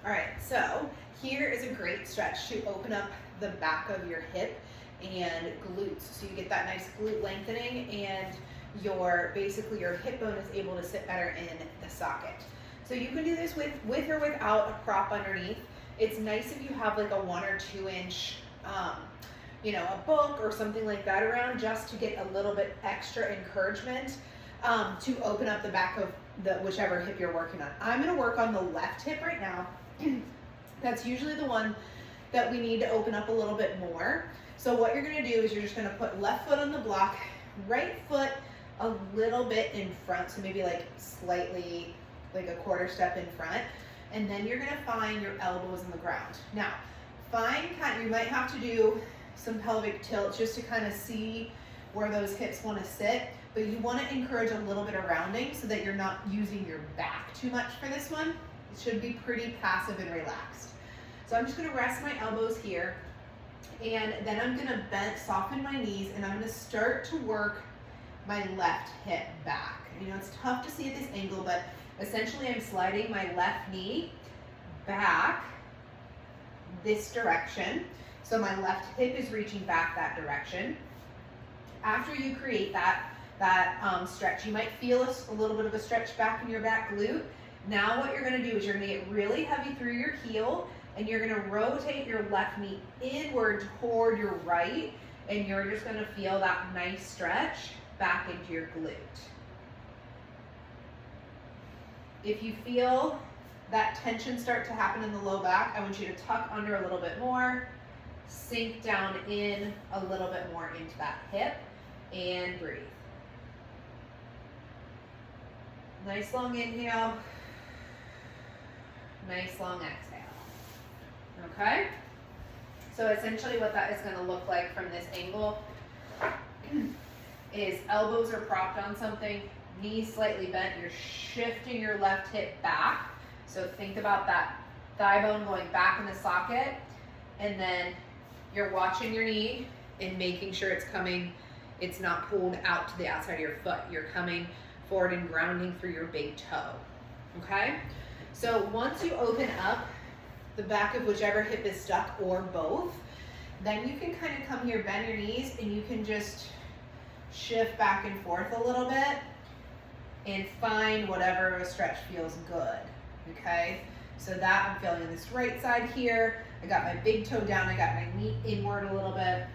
All right, so here is a great stretch to open up the back of your hip and glutes. So you get that nice glute lengthening and basically your hip bone is able to sit better in the socket. So you can do this with or without a prop underneath. It's nice if you have like a 1 or 2 inch, a book or something like that around, just to get a little bit extra encouragement to open up the back of whichever hip you're working on. I'm gonna work on the left hip right now. That's usually the one that we need to open up a little bit more. So what you're gonna do is you're just gonna put left foot on the block, right foot a little bit in front, so maybe like slightly, like a quarter step in front, and then you're gonna find your elbows in the ground. Now, you might have to do some pelvic tilt just to kind of see where those hips wanna sit, but you wanna encourage a little bit of rounding so that you're not using your back too much for this one. It should be pretty passive and relaxed. So I'm just gonna rest my elbows here, and then I'm gonna soften my knees, and I'm gonna start to work my left hip back. You know, it's tough to see at this angle, but essentially I'm sliding my left knee back this direction. So my left hip is reaching back that direction. After you create that stretch, you might feel a little bit of a stretch back in your back glute. Now what you're gonna do is you're gonna get really heavy through your heel, and you're gonna rotate your left knee inward toward your right, and you're just gonna feel that nice stretch back into your glute. If you feel that tension start to happen in the low back, I want you to tuck under a little bit more, sink down in a little bit more into that hip, and breathe. Nice long inhale, nice long exhale. Okay? So essentially what that is going to look like from this angle is elbows are propped on something, knees slightly bent, you're shifting your left hip back. So think about that thigh bone going back in the socket, and then you're watching your knee and making sure it's not pulled out to the outside of your foot. You're coming forward and grounding through your big toe, okay? So once you open up the back of whichever hip is stuck or both, then you can kind of come here, bend your knees, and you can just shift back and forth a little bit and find whatever stretch feels good, okay? So that I'm feeling this right side here. I got my big toe down, I got my knee inward a little bit.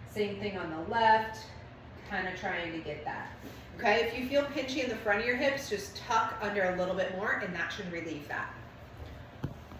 Same thing on the left, kind of trying to get that. Okay, if you feel pinchy in the front of your hips, just tuck under a little bit more, and that should relieve that.